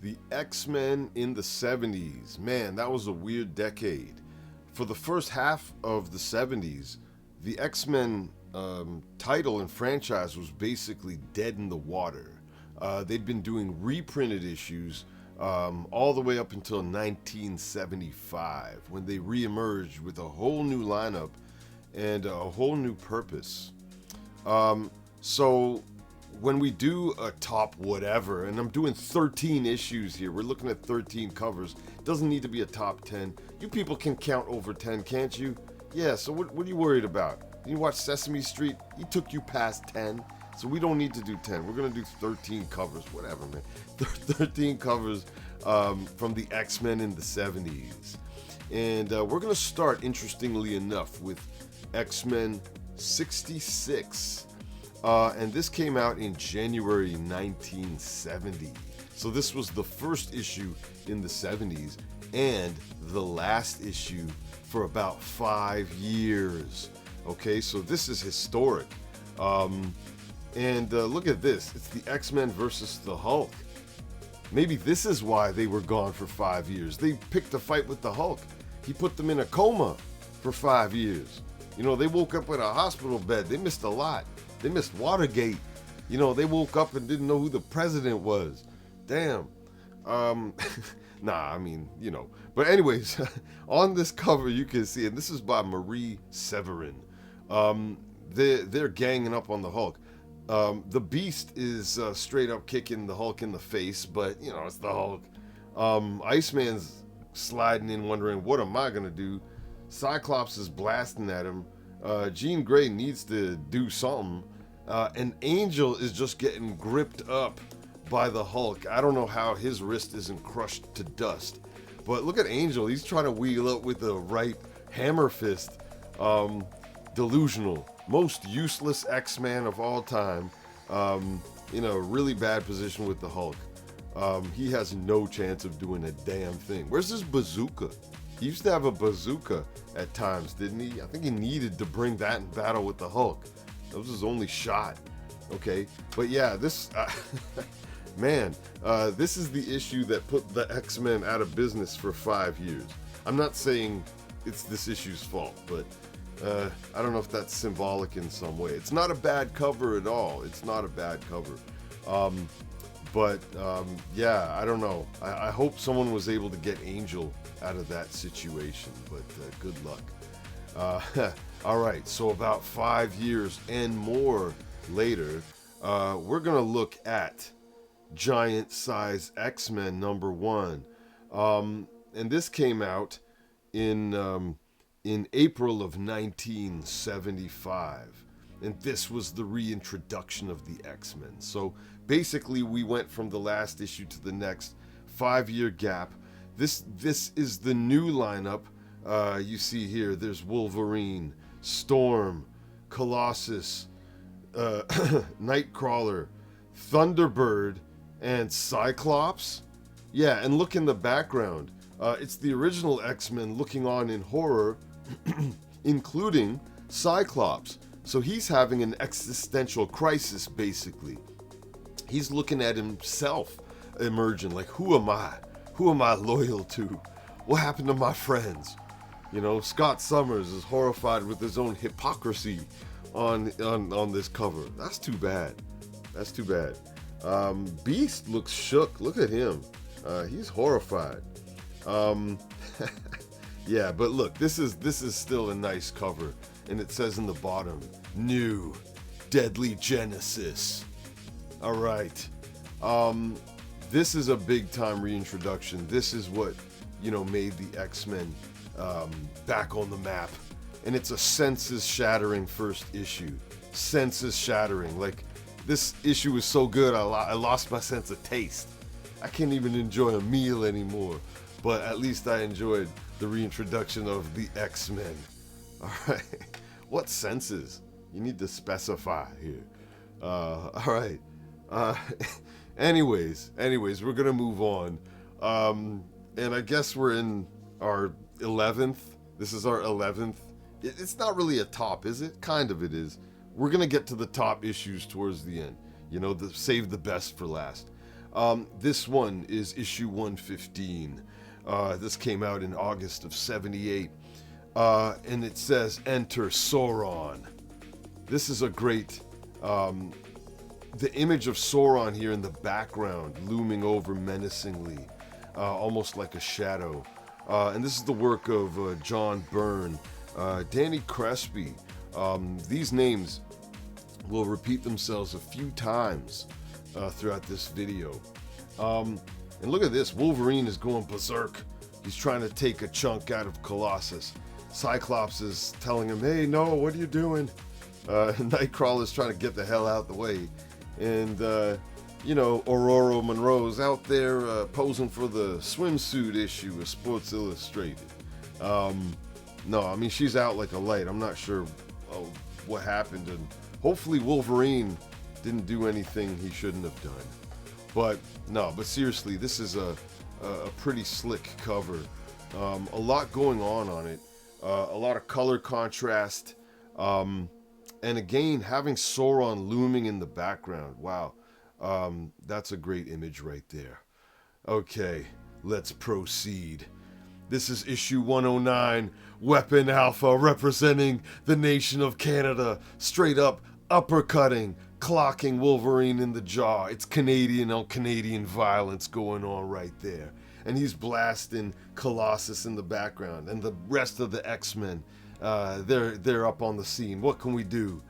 The X-Men in the 70s. Man, that was a weird decade. For the first half of the 70s, the X-Men title and franchise was basically dead in the water. They'd been doing reprinted issues all the way up until 1975, when they reemerged with a whole new lineup and a whole new purpose. So when we do a top whatever, and I'm doing 13 issues here, we're looking at 13 covers. It doesn't need to be a top 10. You people can count over 10, can't you? Yeah, so what are you worried about? You watch Sesame Street? He took you past 10, so we don't need to do 10. We're going to do 13 covers, whatever, man. 13 covers from the X-Men in the 70s. And we're going to start, interestingly enough, with X-Men 66. And this came out in January 1970. So this was the first issue in the 70s and the last issue for about 5 years. Okay, so this is historic. And look at this. It's the X-Men versus the Hulk. Maybe this is why they were gone for 5 years. They picked a fight with the Hulk. He put them in a coma for 5 years. You know, they woke up in a hospital bed. They missed a lot. They missed Watergate. You know, they woke up and didn't know who the president was. Damn. Nah, I mean, you know. But anyways, on this cover you can see, and this is by Marie Severin. They're ganging up on the Hulk. The Beast is straight up kicking the Hulk in the face, but, you know, it's the Hulk. Iceman's sliding in wondering, what am I going to do? Cyclops is blasting at him. Jean Grey needs to do something. And Angel is just getting gripped up by the Hulk. I don't know how his wrist isn't crushed to dust. But look at Angel. He's trying to wheel up with the right hammer fist. Delusional. Most useless X-Man of all time. In a really bad position with the Hulk. He has no chance of doing a damn thing. Where's his bazooka? He used to have a bazooka at times, didn't he? I think he needed to bring that in battle with the Hulk. That was his only shot. Okay, but yeah, this man, this is the issue that put the X-Men out of business for 5 years. I'm not saying it's this issue's fault, but I don't know if that's symbolic in some way. It's not a bad cover at all. It's not a bad cover. Yeah, I don't know. I hope someone was able to get Angel out of that situation, but good luck. All right, so about 5 years and more later, we're going to look at Giant Size X-Men #1. And this came out in April of 1975. And this was the reintroduction of the X-Men. So basically, we went from the last issue to the next 5-year gap. This is the new lineup. You see here, there's Wolverine, Storm, Colossus, Nightcrawler, Thunderbird, and Cyclops. Yeah, and look in the background. It's the original X-Men looking on in horror, including Cyclops. So he's having an existential crisis, basically. He's looking at himself emerging, like, who am I? Who am I loyal to? What happened to my friends? You know, Scott Summers is horrified with his own hypocrisy on this cover. That's too bad. That's too bad. Beast looks shook. Look at him. He's horrified. Yeah, but look, this is still a nice cover, and it says in the bottom, New Deadly Genesis. All right. This is a big time reintroduction. This is what, you know, made the X-Men back on the map. And it's a senses-shattering first issue. Senses-shattering. Like, this issue is so good, I lost my sense of taste. I can't even enjoy a meal anymore. But at least I enjoyed the reintroduction of the X-Men. All right. What senses? You need to specify here. All right. Anyways, we're going to move on. And I guess we're in our 11th. This is our 11th. It's not really a top, is it? Kind of it is. We're going to get to the top issues towards the end. You know, save the best for last. This one is issue 115. This came out in August of 78. And it says, Enter Sauron. This is a great... the image of Sauron here in the background, looming over menacingly, almost like a shadow. And this is the work of John Byrne, Danny Crespi. These names will repeat themselves a few times throughout this video. And look at this, Wolverine is going berserk. He's trying to take a chunk out of Colossus. Cyclops is telling him, hey, no, what are you doing? Nightcrawler's trying to get the hell out the way. And, Aurora Monroe's out there posing for the swimsuit issue of Sports Illustrated. No, I mean, she's out like a light. I'm not sure what happened. And hopefully Wolverine didn't do anything he shouldn't have done. But, no, but seriously, this is a pretty slick cover. A lot going on it. A lot of color contrast. And again, having Sauron looming in the background. Wow. That's a great image right there. Okay, let's proceed. This is issue 109, Weapon Alpha, representing the nation of Canada, straight up uppercutting, clocking Wolverine in the jaw. It's Canadian on Canadian violence going on right there. And he's blasting Colossus in the background, and the rest of the X-Men, they're up on the scene. What can we do?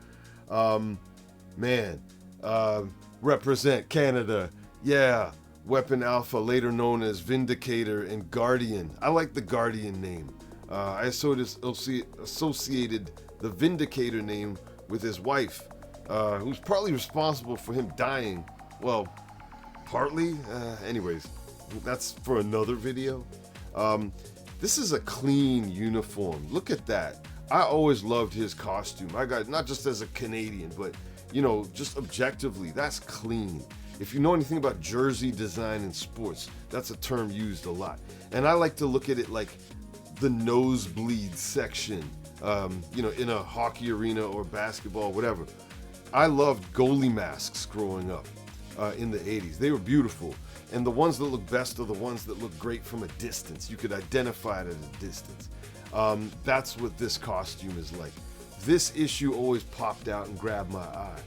Represent Canada. Yeah. Weapon Alpha, later known as Vindicator and Guardian. I like the Guardian name. I sort of associated the Vindicator name with his wife, who's partly responsible for him dying. Well, partly? Anyways, that's for another video. This is a clean uniform. Look at that. I always loved his costume. I got, not just as a Canadian, but, just objectively, that's clean. If you know anything about jersey design in sports, that's a term used a lot. And I like to look at it like the nosebleed section, in a hockey arena or basketball, whatever. I loved goalie masks growing up in the 80s. They were beautiful. And the ones that look best are the ones that look great from a distance. You could identify it at a distance. That's what this costume is like. This issue always popped out and grabbed my eye.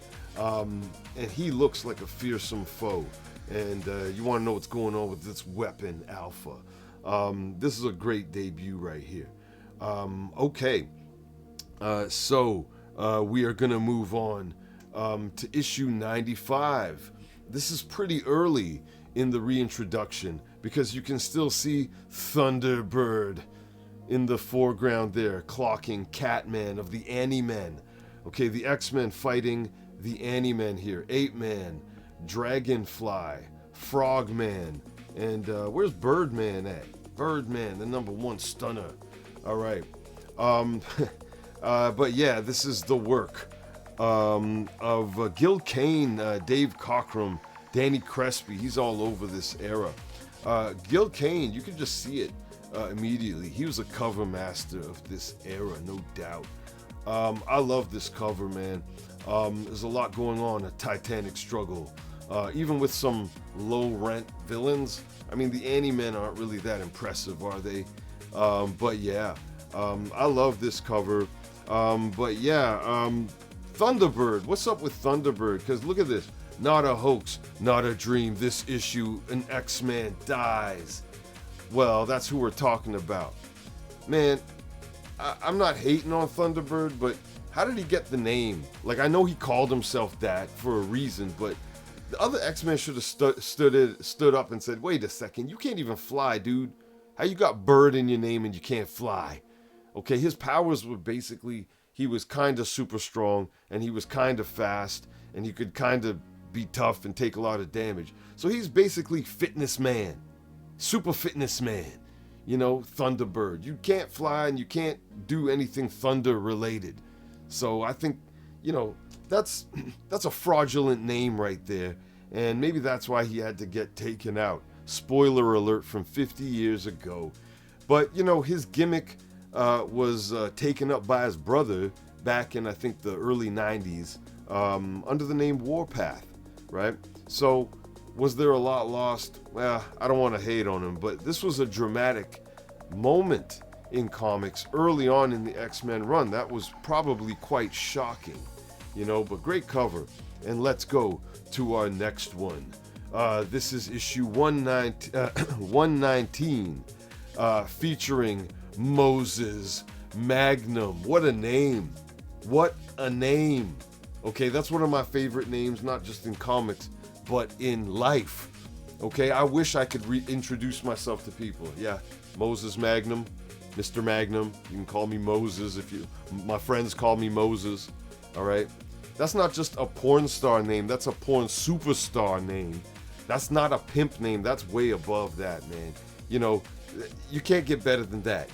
And he looks like a fearsome foe. And you want to know what's going on with this Weapon Alpha. This is a great debut right here. Okay. So we are going to move on to issue 95. This is pretty early in the reintroduction because you can still see Thunderbird in the foreground there, clocking Catman of the Ani-Men. Okay, the X-Men fighting the Ani-Men here. Ape-Man, Dragonfly, Frogman, and where's Birdman at? Birdman, the #1 stunner. All right. But yeah, this is the work of Gil Kane, Dave Cockrum, Danny Crespi. He's all over this era. Gil Kane, you can just see it immediately. He was a cover master of this era, no doubt. I love this cover, man. There's a lot going on, a titanic struggle. Even with some low-rent villains. I mean, the Ani-Men aren't really that impressive, are they? But yeah, I love this cover. But yeah, Thunderbird. What's up with Thunderbird? Because look at this. Not a hoax, not a dream. This issue, an X-Man dies. Well, that's who we're talking about. Man, I'm not hating on Thunderbird, but how did he get the name? Like, I know he called himself that for a reason, but the other X-Men should have stood up and said, wait a second, you can't even fly, dude. How you got bird in your name and you can't fly? Okay, his powers were basically, he was kind of super strong, and he was kind of fast, and he could kind of be tough and take a lot of damage. So he's basically fitness man, super fitness man, Thunderbird. You can't fly and you can't do anything thunder related. So I think, that's a fraudulent name right there. And maybe that's why he had to get taken out. Spoiler alert from 50 years ago. But, his gimmick was taken up by his brother back in, I think, the early 90s under the name Warpath, right? So Was there a lot lost? Well, I don't want to hate on him, but this was a dramatic moment in comics early on in the X-Men run. That was probably quite shocking, but great cover. And let's go to our next one. This is issue 119, featuring Moses Magnum. What a name. What a name. Okay, that's one of my favorite names, not just in comics, but in life. Okay, I wish I could reintroduce myself to people. Yeah, Moses Magnum, Mr. Magnum. You can call me Moses my friends call me Moses. All right. That's not just a porn star name. That's a porn superstar name. That's not a pimp name. That's way above that, man. You can't get better than that.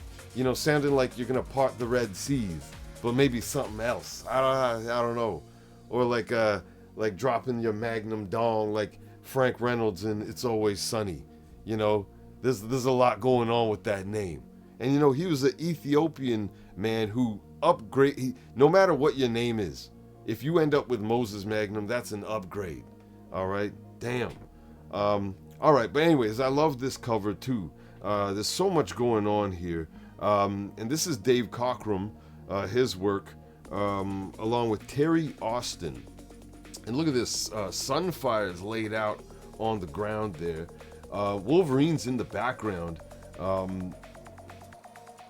Sounding like you're gonna part the Red Seas, but maybe something else. I don't know. Or like dropping your Magnum dong like Frank Reynolds in It's Always Sunny. There's a lot going on with that name. And he was an Ethiopian man who no matter what your name is, if you end up with Moses Magnum, that's an upgrade. All right? Damn. All right, but anyways, I love this cover too. There's so much going on here. And this is Dave Cockrum, his work, along with Terry Austin. And look at this, Sunfire's laid out on the ground there. Wolverine's in the background.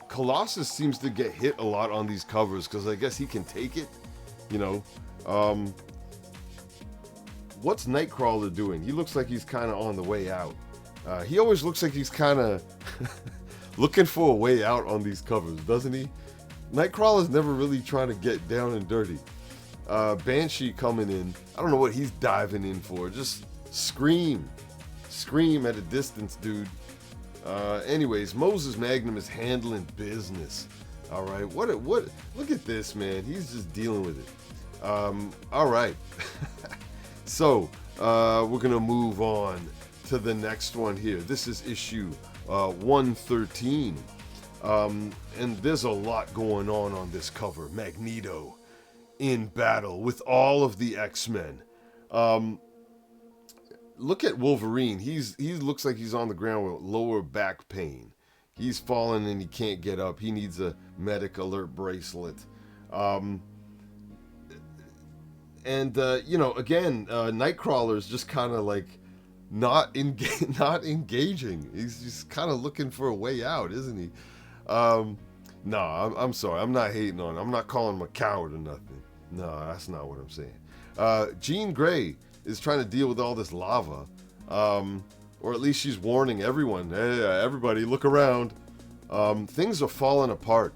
Colossus seems to get hit a lot on these covers because I guess he can take it. What's Nightcrawler doing? He looks like he's kind of on the way out. He always looks like he's kind of looking for a way out on these covers, doesn't he? Nightcrawler's never really trying to get down and dirty. Banshee coming in. I don't know what he's diving in for. Just scream at a distance, dude. Anyways, Moses Magnum is handling business. All right, what? Look at this, man. He's just dealing with it. All right. So we're gonna move on to the next one here. This is issue 113, and there's a lot going on this cover. Magneto in battle with all of the X-Men. Look at Wolverine. He looks like he's on the ground with lower back pain. He's fallen and he can't get up. He needs a medic alert bracelet. Again, Nightcrawler's just kind of like not engaging. He's just kind of looking for a way out, isn't he? No, I'm sorry. I'm not hating on him. I'm not calling him a coward or nothing. No, that's not what I'm saying. Jean Grey is trying to deal with all this lava. Or at least she's warning everyone. Hey, everybody, look around. Things are falling apart.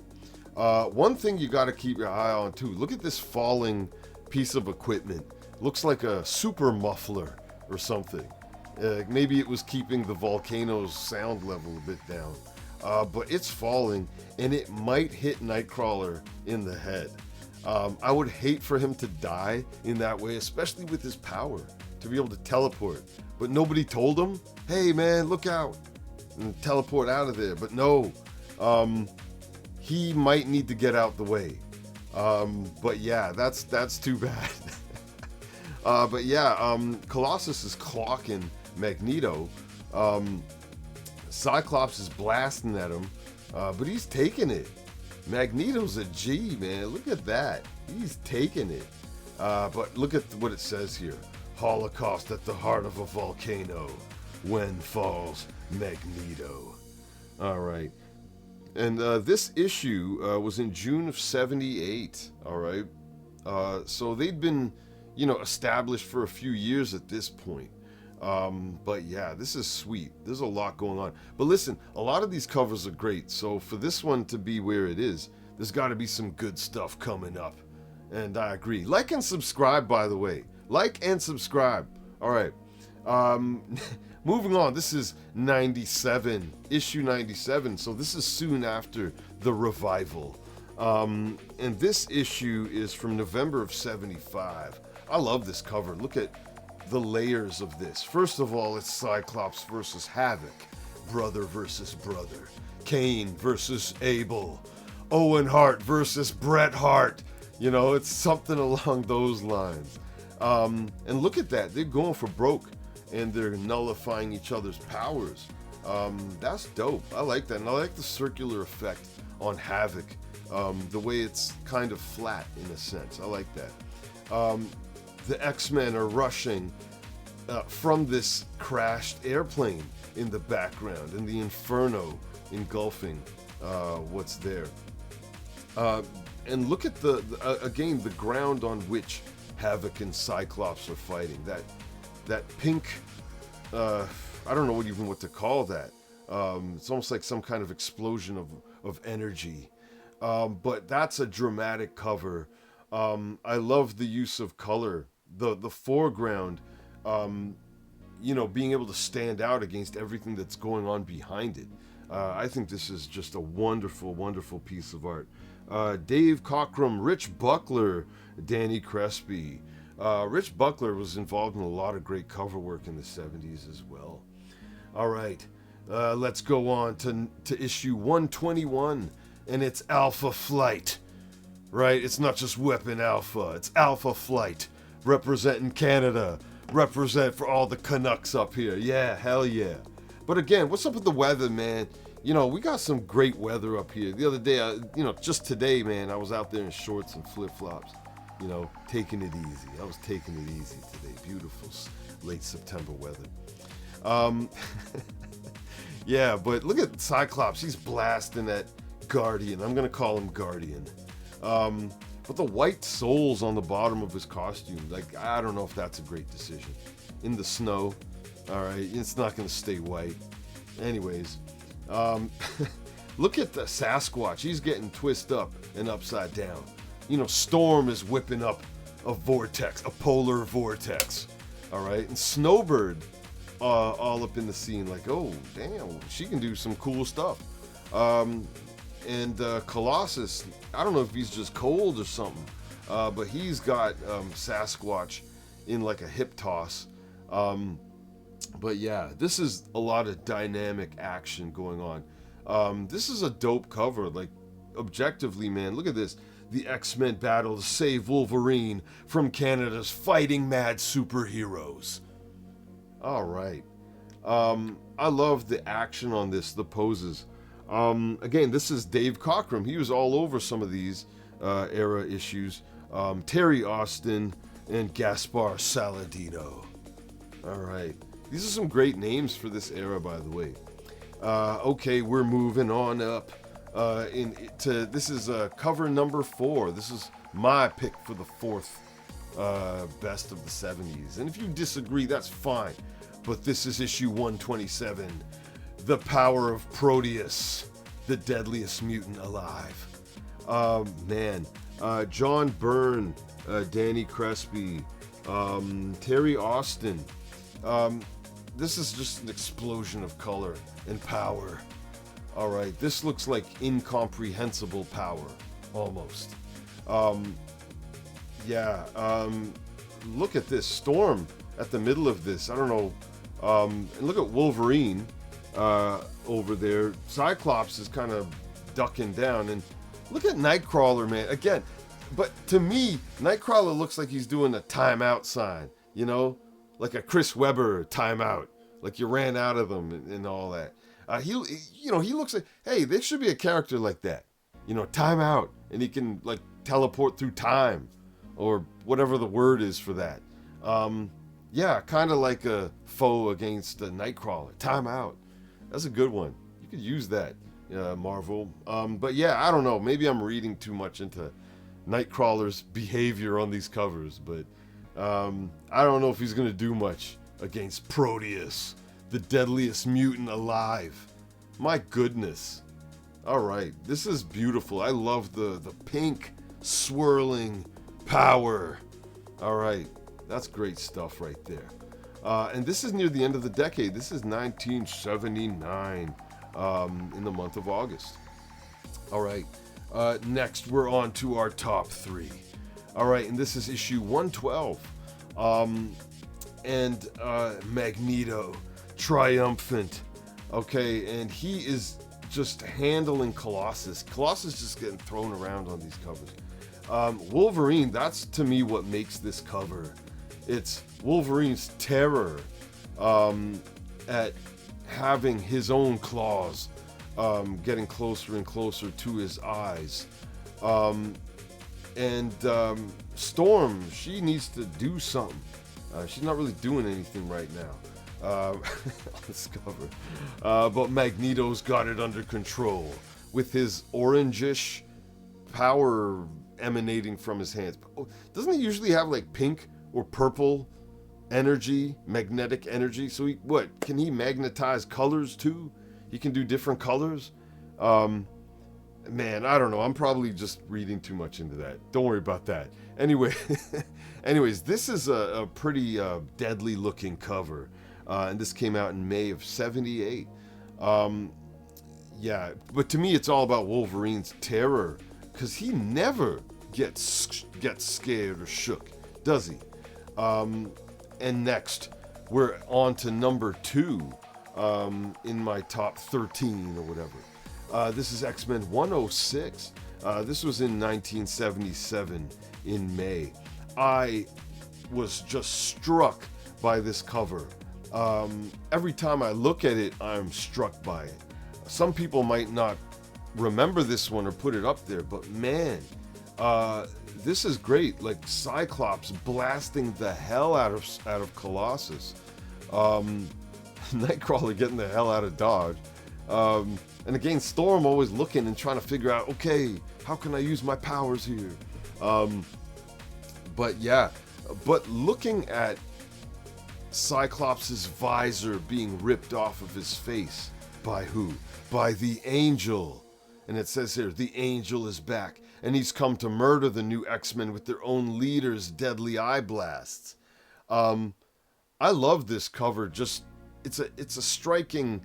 One thing you got to keep your eye on, too. Look at this falling piece of equipment. Looks like a super muffler or something. Maybe it was keeping the Volcano's sound level a bit down. But it's falling, and it might hit Nightcrawler in the head. I would hate for him to die in that way, especially with his power, to be able to teleport. But nobody told him, hey man, look out, and teleport out of there. But no, he might need to get out the way. But yeah, that's too bad. Colossus is clocking Magneto. Cyclops is blasting at him, but he's taking it. Magneto's a G, man. Look at that. He's taking it. But look at what it says here. Holocaust at the heart of a volcano. When falls Magneto. All right. And this issue was in June of 78. All right. So they'd been, established for a few years at this point. But yeah, this is sweet. There's a lot going on. But listen, a lot of these covers are great. So for this one to be where it is, there's got to be some good stuff coming up. And I agree. Like and subscribe, by the way. Like and subscribe. All right. Moving on. This is 97, issue 97. So this is soon after the revival. And this issue is from November of 75. I love this cover. Look at the layers of this. First of all, it's Cyclops versus Havoc, brother versus brother, Cain versus Abel, Owen Hart versus Bret Hart. It's something along those lines. And look at that, they're going for broke. and they're nullifying each other's powers. That's dope. I like that, and I like the circular effect on Havoc. The way it's kind of flat in a sense. I like that. The X-Men are rushing from this crashed airplane in the background, and the inferno engulfing what's there. And look at again the ground on which Havoc and Cyclops are fighting. That pink, I don't know what to call that. It's almost like some kind of explosion of energy. But that's a dramatic cover. I love the use of color. The foreground, being able to stand out against everything that's going on behind it. I think this is just a wonderful, wonderful piece of art. Dave Cockrum, Rich Buckler, Danny Crespi. Rich Buckler was involved in a lot of great cover work in the 70s as well. All right, let's go on to issue 121, and it's Alpha Flight. Right? It's not just Weapon Alpha, it's Alpha Flight, representing Canada, represent for all the Canucks up here. Yeah, hell yeah. But again, what's up with the weather, man? We got some great weather up here. The other day, just today, man, I was out there in shorts and flip-flops, taking it easy. I was taking it easy today. Beautiful late September weather. Yeah, but look at Cyclops. He's blasting that Guardian. I'm going to call him Guardian. But the white soles on the bottom of his costume, I don't know if that's a great decision. In the snow, all right, it's not going to stay white. Anyways, look at the Sasquatch. He's getting twisted up and upside down. Storm is whipping up a vortex, a polar vortex. All right, and Snowbird all up in the scene, oh, damn, she can do some cool stuff. And Colossus, I don't know if he's just cold or something, but he's got Sasquatch in a hip toss. But yeah, this is a lot of dynamic action going on. This is a dope cover, objectively, man. Look at this. The X-Men battle to save Wolverine from Canada's fighting mad superheroes. All right. I love the action on this, the poses. Again, this is Dave Cockrum. He was all over some of these era issues. Terry Austin and Gaspar Saladino. All right. These are some great names for this era, by the way. Okay, we're moving on up. This is cover number 4. This is my pick for the 4th best of the 70s. And if you disagree, that's fine. But this is issue 127. The Power of Proteus, the deadliest mutant alive. Man. John Byrne, Danny Crespi, Terry Austin. This is just an explosion of color and power. All right, this looks like incomprehensible power, almost. Look at this Storm at the middle of this. I don't know. And look at Wolverine over there. Cyclops is kind of ducking down, and look at Nightcrawler, man. Again, but to me, Nightcrawler looks like he's doing a timeout sign, like a Chris Webber timeout, like you ran out of them and all that. He looks like, hey, there should be a character like that, timeout, and he can teleport through time, or whatever the word is for that. Kind of like a foe against a Nightcrawler, timeout. That's a good one. You could use that, Marvel. But yeah, I don't know. Maybe I'm reading too much into Nightcrawler's behavior on these covers, but I don't know if he's gonna do much against Proteus, the deadliest mutant alive. My goodness. All right, this is beautiful. I love the pink swirling power. All right, that's great stuff right there. And this is near the end of the decade. This is 1979, in the month of August. All right, next we're on to our top 3. All right, and this is issue 112. And Magneto, triumphant. Okay, and he is just handling Colossus. Colossus just getting thrown around on these covers. Wolverine, that's to me what makes this cover. It's Wolverine's terror. at having his own claws getting closer and closer to his eyes. Storm, she needs to do something. She's not really doing anything right now on this cover. But Magneto's got it under control with his orangish power emanating from his hands. Doesn't he usually have like pink or purple energy, magnetic energy? So can he magnetize colors too? He can do different colors? Man, I don't know. I'm probably just reading too much into that. Don't worry about that. Anyways, this is a pretty deadly looking cover. And this came out in May of 78. Yeah, but to me, it's all about Wolverine's terror, because he never gets scared or shook, does he? And next, we're on to number 2 in my top 13 or whatever. This is X-Men 106. This was in 1977 in May. I was just struck by this cover. Every time I look at it, I'm struck by it. Some people might not remember this one or put it up there, but man, this is great. Like Cyclops blasting the hell out of Colossus. Nightcrawler getting the hell out of Dodge. And again, Storm always looking and trying to figure out, okay, how can I use my powers here? But looking at Cyclops' visor being ripped off of his face by who? By the Angel. And it says here, the Angel is back, and he's come to murder the new X-Men with their own leader's deadly eye blasts. I love this cover. Just it's a striking,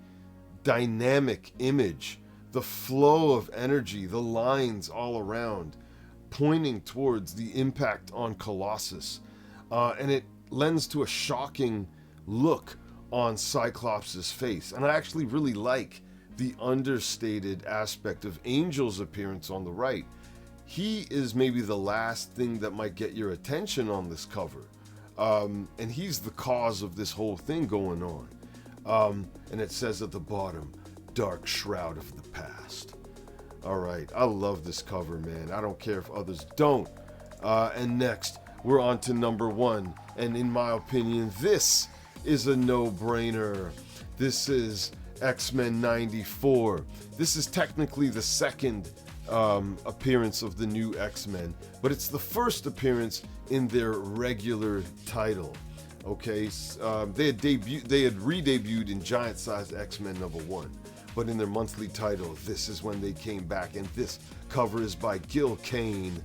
dynamic image. The flow of energy, the lines all around, pointing towards the impact on Colossus, and it lends to a shocking look on Cyclops' face. And I actually really like the understated aspect of Angel's appearance on the right. He is maybe the last thing that might get your attention on this cover. And he's the cause of this whole thing going on. And it says at the bottom, Dark Shroud of the Past. All right, I love this cover, man. I don't care if others don't. And next, we're on to number 1. And in my opinion, this is a no-brainer. This is X-Men 94. This is technically the second appearance of the new X-Men, but it's the first appearance in their regular title. Okay, they had re-debuted in Giant Size X-Men number 1, but in their monthly title, this is when they came back, and this cover is by Gil Kane,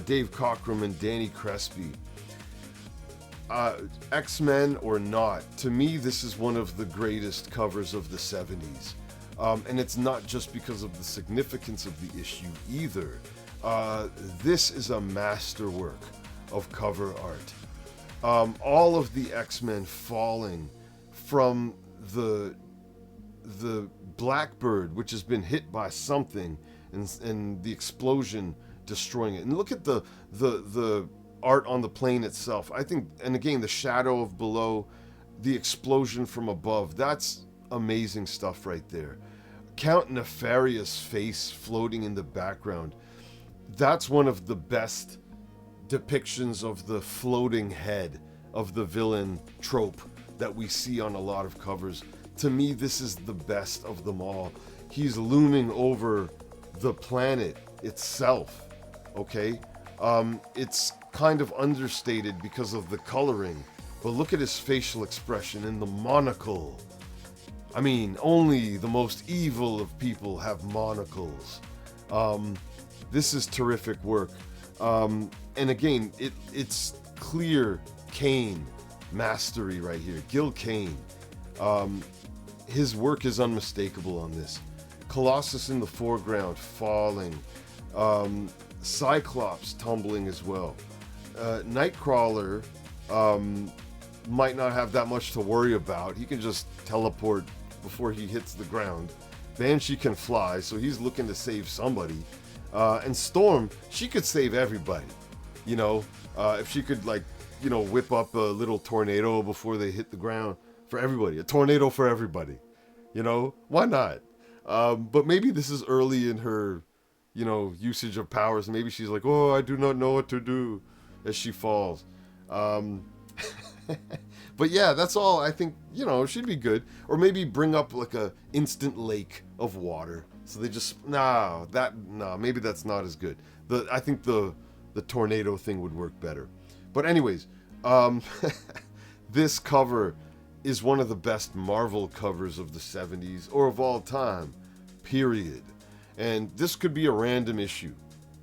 Dave Cockrum, and Danny Crespi. X-Men or not, to me, this is one of the greatest covers of the 70s. And it's not just because of the significance of the issue either. This is a masterwork of cover art. All of the X-Men falling from the Blackbird, which has been hit by something, and the explosion destroying it. And look at the art on the plane itself. I think, and again, the shadow of below, the explosion from above, that's amazing stuff right there. Count Nefarious' face floating in the background. That's one of the best depictions of the floating head of the villain trope that we see on a lot of covers. To me, this is the best of them all. He's looming over the planet itself, okay? It's kind of understated because of the coloring, but look at his facial expression and the monocle. I mean, only the most evil of people have monocles. This is terrific work. And again, it's clear Kane mastery right here. Gil Kane. His work is unmistakable on this. Colossus in the foreground, falling. Cyclops tumbling as well. Nightcrawler might not have that much to worry about. He can just teleport before he hits the ground. Banshee can fly, so he's looking to save somebody. And Storm, she could save everybody. You know, if she could, like, you know, whip up a little tornado before they hit the ground. for everybody, a tornado for everybody. You know, why not? But maybe this is early in her, usage of powers. Maybe she's like, oh, I do not know what to do, as she falls. But yeah, that's all. I think, she'd be good. Or maybe bring up like a instant lake of water. So they just, maybe that's not as good. I think the tornado thing would work better. But anyways, this cover is one of the best Marvel covers of the 70s or of all time, period. And this could be a random issue.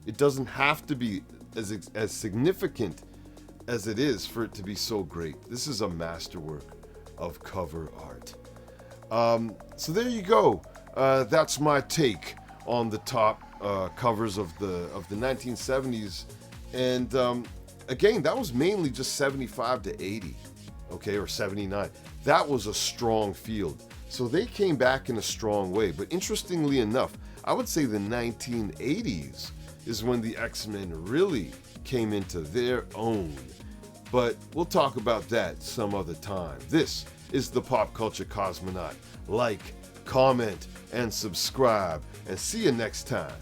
It doesn't have to be as significant as it is for it to be so great. This is a masterwork of cover art. So there you go. That's my take on the top covers of the 1970s. And again, that was mainly just 75 to 80, okay, or 79. That was a strong field. So they came back in a strong way. But interestingly enough, I would say the 1980s is when the X-Men really came into their own. But we'll talk about that some other time. This is the Pop Culture Cosmonaut. Like, comment, and subscribe. And see you next time.